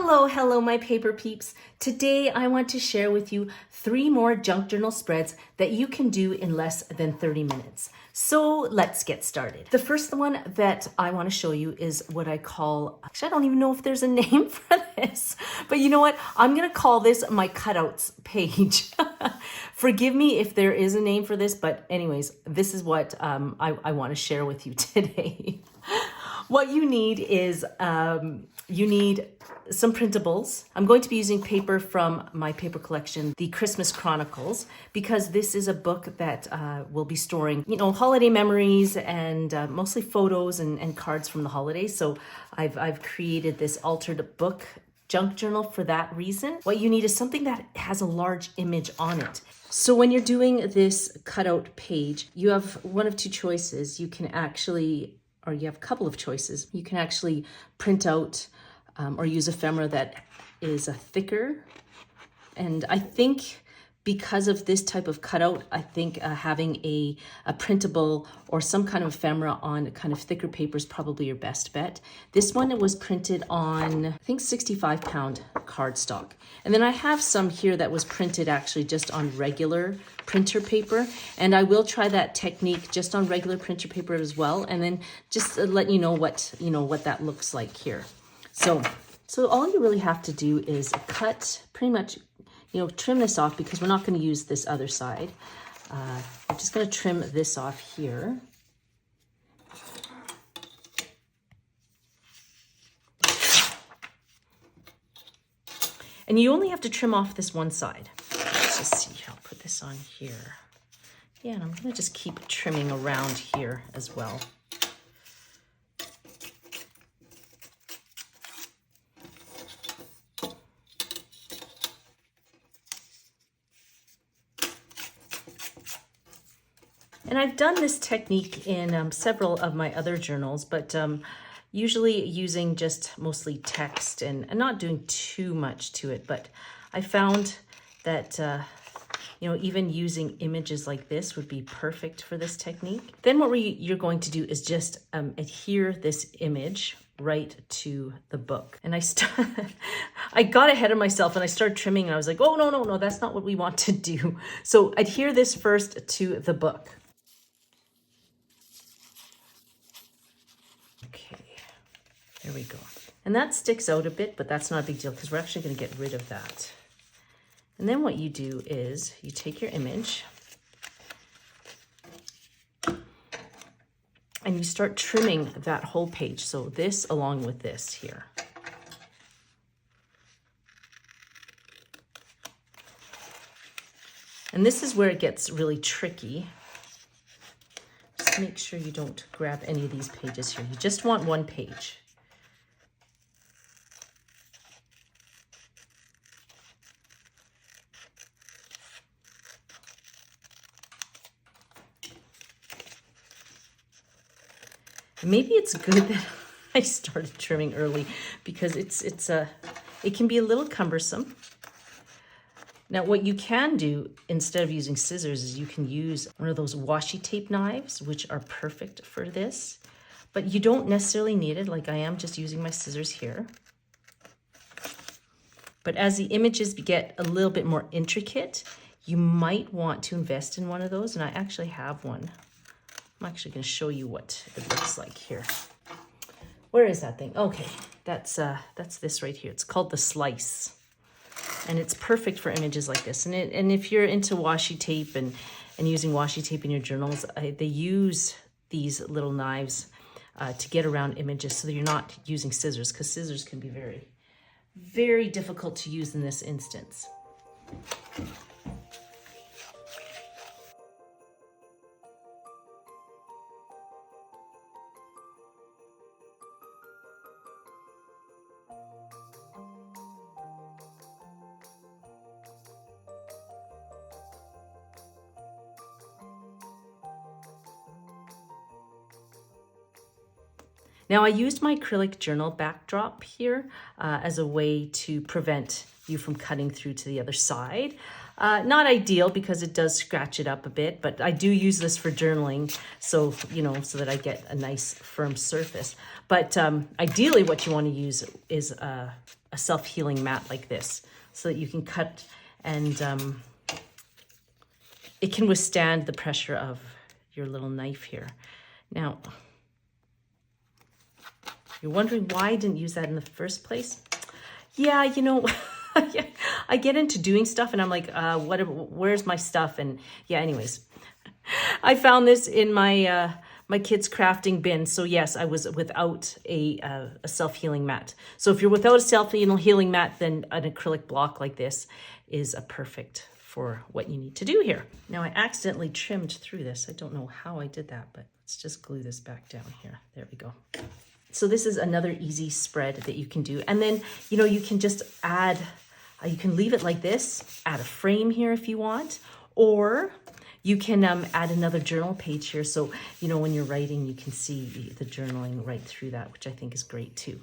Hello, my paper peeps. Today I want to share with you 3 more junk journal spreads that you can do in less than 30 minutes. So let's get started. The first one that I want to show you is what I call, actually I don't even know if there's a name for this, but you know what? I'm going to call this my cutouts page. Forgive me if there is a name for this, but anyways, this is what I want to share with you today. What you need is you need some printables. I'm going to be using paper from my paper collection, the Christmas Chronicles, because this is a book that will be storing, holiday memories and mostly photos and cards from the holidays. So I've created this altered book junk journal for that reason. What you need is something that has a large image on it. So when you're doing this cutout page, you have one of 2 choices. You can actually, or you have a couple of choices. You can actually print out or use ephemera that is thicker. And I think because of this type of cutout, I think having a printable or some kind of ephemera on kind of thicker paper is probably your best bet. This one, it was printed on, I think 65-pound cardstock. And then I have some here that was printed actually just on regular printer paper. And I will try that technique just on regular printer paper as well. And then just let you know what that looks like here. So all you really have to do is cut pretty much, trim this off because we're not going to use this other side. I'm just going to trim this off here. And you only have to trim off this one side. Let's just see, I'll put this on here. Yeah, and I'm going to just keep trimming around here as well. And I've done this technique in several of my other journals, but usually using just mostly text and not doing too much to it. But I found that, even using images like this would be perfect for this technique. Then what you're going to do is just adhere this image right to the book. And I got ahead of myself and I started trimming and I was like, oh, no, that's not what we want to do. So adhere this first to the book. Okay, there we go. And that sticks out a bit, but that's not a big deal because we're actually going to get rid of that. And then what you do is you take your image and you start trimming that whole page. So this along with this here. And this is where it gets really tricky. Just make sure you don't grab any of these pages here. You just want one page. Maybe it's good that I started trimming early because it can be a little cumbersome. Now, what you can do instead of using scissors is you can use one of those washi tape knives, which are perfect for this, but you don't necessarily need it like I am just using my scissors here. But as the images get a little bit more intricate, you might want to invest in one of those, and I actually have one. I'm actually going to show you what it looks like here. Where is that thing? Okay, that's this right here. It's called the Slice. And it's perfect for images like this. And if you're into washi tape and using washi tape in your journals, they use these little knives to get around images so that you're not using scissors, because scissors can be very, very difficult to use in this instance. Now I used my acrylic journal backdrop here as a way to prevent you from cutting through to the other side. Not ideal because it does scratch it up a bit, but I do use this for journaling, so so that I get a nice firm surface. But ideally what you want to use is a self-healing mat like this so that you can cut and it can withstand the pressure of your little knife here. Now, you're wondering why I didn't use that in the first place? Yeah, you know, I get into doing stuff and I'm like, where's my stuff? And yeah, anyways, I found this in my my kids' crafting bin. So yes, I was without a self-healing mat. So if you're without a self-healing mat, then an acrylic block like this is a perfect for what you need to do here. Now I accidentally trimmed through this. I don't know how I did that, but let's just glue this back down here. There we go. So this is another easy spread that you can do. And then, you know, you can just add, you can leave it like this, add a frame here if you want, or you can add another journal page here. So, you know, when you're writing, you can see the journaling right through that, which I think is great too.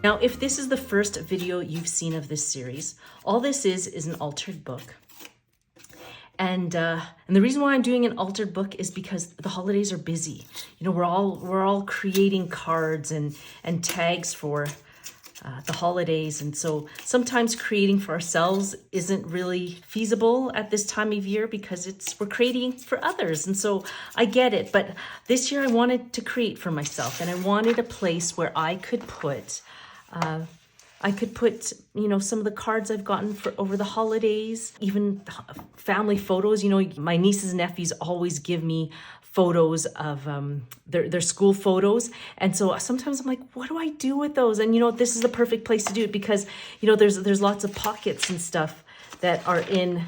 Now, if this is the first video you've seen of this series, all this is an altered book. And the reason why I'm doing an altered book is because the holidays are busy. You know, we're all creating cards and tags for the holidays. And so sometimes creating for ourselves isn't really feasible at this time of year because we're creating for others. And so I get it. But this year I wanted to create for myself, and I wanted a place where I could put you know, some of the cards I've gotten for over the holidays, even family photos. You know, my nieces and nephews always give me photos of their school photos. And so sometimes I'm like, what do I do with those? And, you know, this is the perfect place to do it because, you know, there's lots of pockets and stuff that are in,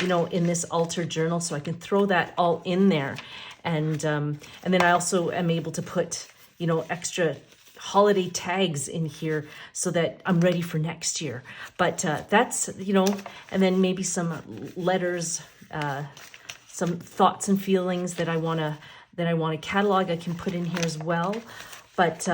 you know, in this altered journal. So I can throw that all in there. And then I also am able to put, you know, extra holiday tags in here so that I'm ready for next year. But that's, you know, and then maybe some letters, some thoughts and feelings that I want to catalog, I can put in here as well. But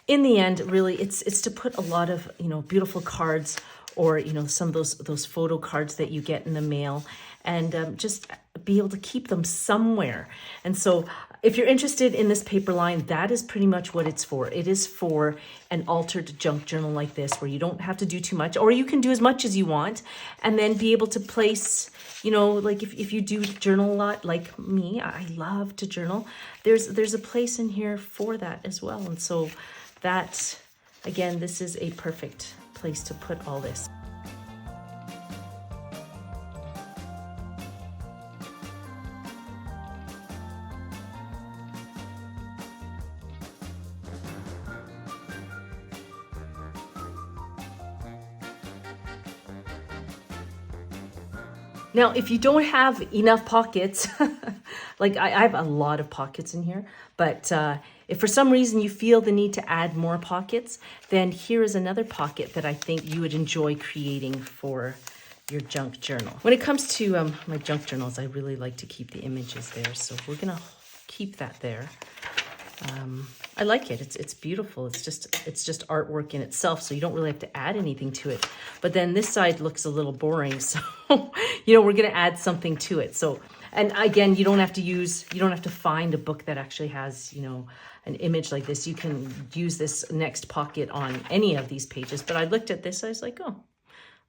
in the end, really, it's to put a lot of, you know, beautiful cards, or, you know, some of those photo cards that you get in the mail, and just be able to keep them somewhere. And so if you're interested in this paper line, that is pretty much what it's for. It is for an altered junk journal like this, where you don't have to do too much, or you can do as much as you want, and then be able to place, you know, like if you do journal a lot, like me, I love to journal, there's a place in here for that as well. And so that, again, this is a perfect place to put all this. Now, if you don't have enough pockets, like I have a lot of pockets in here, but if for some reason you feel the need to add more pockets, then here is another pocket that I think you would enjoy creating for your junk journal. When it comes to my junk journals, I really like to keep the images there, so we're gonna keep that there. I like it. It's beautiful. It's just artwork in itself, so you don't really have to add anything to it. But then this side looks a little boring, so you know, we're gonna add something to it. So, and again, you don't have to find a book that actually has, you know, an image like this. You can use this next pocket on any of these pages. But I looked at this, I was like, oh,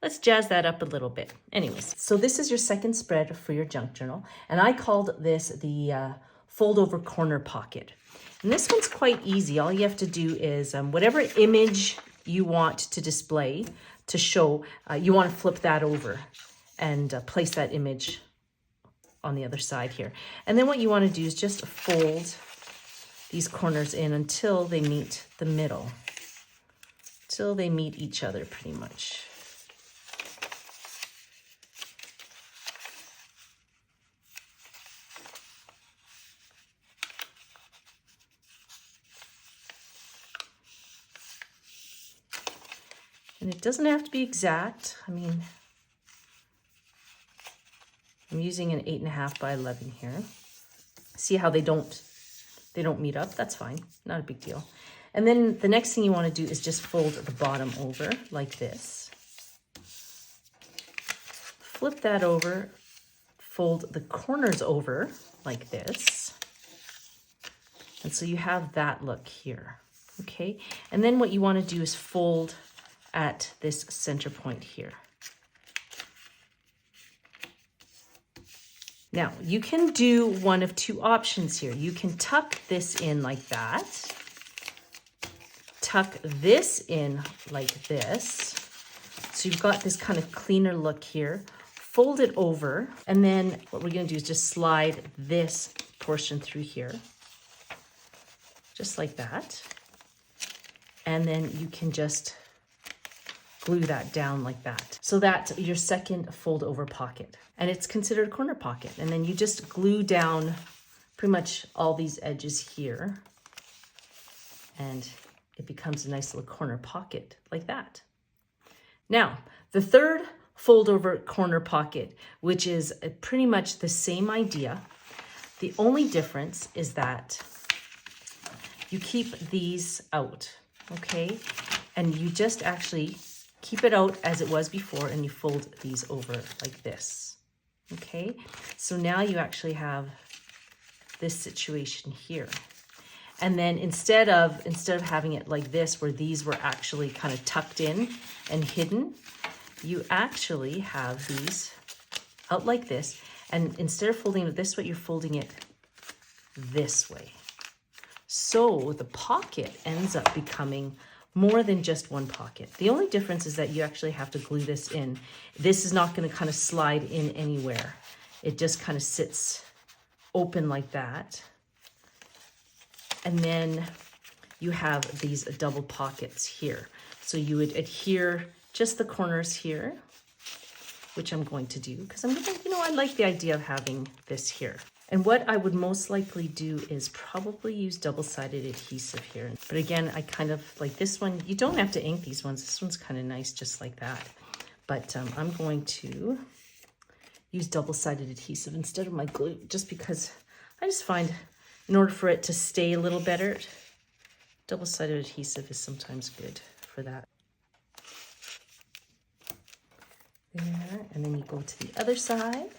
let's jazz that up a little bit. Anyways, so this is your second spread for your junk journal, and I called this the fold over corner pocket. And this one's quite easy. All you have to do is whatever image you want to display, to show, you want to flip that over and place that image on the other side here. And then what you want to do is just fold these corners in until they meet the middle, till they meet each other pretty much. And it doesn't have to be exact. I mean, I'm using an 8.5 by 11 here. See how they don't meet up? That's fine, not a big deal. And then the next thing you want to do is just fold the bottom over like this. flip that over, fold the corners over like this. And so you have that look here, okay? And then what you want to do is fold at this center point here. Now, you can do one of two options here. You can tuck this in like that, tuck this in like this. So you've got this kind of cleaner look here. Fold it over, and then what we're gonna do is just slide this portion through here, just like that. And then you can just glue that down like that. So that's your second fold over pocket. And it's considered a corner pocket. And then you just glue down pretty much all these edges here. And it becomes a nice little corner pocket like that. Now, the third fold over corner pocket, which is pretty much the same idea. The only difference is that you keep these out, okay? And you just actually keep it out as it was before, and you fold these over like this, okay? So now you actually have this situation here. And then instead of having it like this, where these were actually kind of tucked in and hidden, you actually have these out like this. And instead of folding it this way, you're folding it this way. So the pocket ends up becoming more than just one pocket. The only difference is that you actually have to glue this in. This is not going to kind of slide in anywhere. It just kind of sits open like that. And then you have these double pockets here. So you would adhere just the corners here, which I'm going to do because I'm gonna, I like the idea of having this here. And what I would most likely do is probably use double-sided adhesive here. But again, I kind of like this one. You don't have to ink these ones. This one's kind of nice just like that. But I'm going to use double-sided adhesive instead of my glue, just because I just find in order for it to stay a little better, double-sided adhesive is sometimes good for that. There, and then you go to the other side.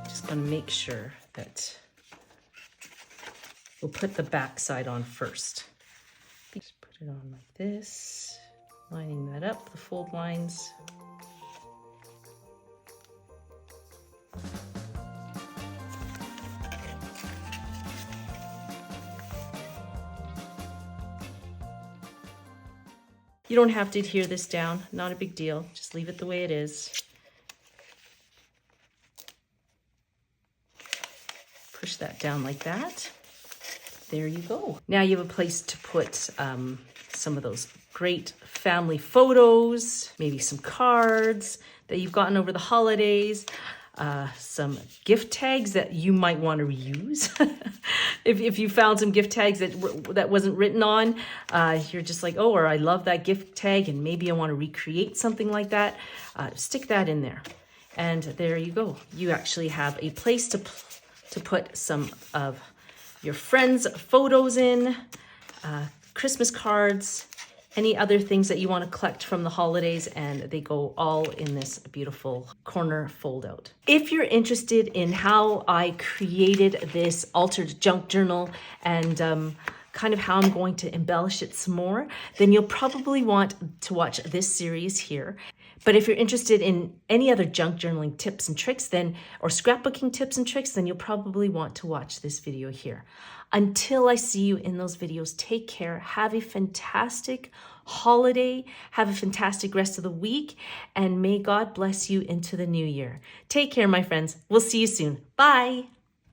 Just want to make sure that we'll put the back side on first. Just put it on like this, lining that up, the fold lines. You don't have to adhere this down, not a big deal. Just leave it the way it is. Push that down like that. There you go. Now you have a place to put some of those great family photos, maybe some cards that you've gotten over the holidays, some gift tags that you might want to reuse. if you found some gift tags that wasn't written on, you're just like, oh, or I love that gift tag and maybe I want to recreate something like that, stick that in there. And there you go. You actually have a place to put some of your friends' photos in, Christmas cards, any other things that you want to collect from the holidays, and they go all in this beautiful corner fold out. If you're interested in how I created this altered junk journal and kind of how I'm going to embellish it some more, then you'll probably want to watch this series here. But if you're interested in any other junk journaling tips and tricks, or scrapbooking tips and tricks, then you'll probably want to watch this video here. Until I see you in those videos, take care. Have a fantastic holiday. Have a fantastic rest of the week. And may God bless you into the new year. Take care, my friends. We'll see you soon. Bye.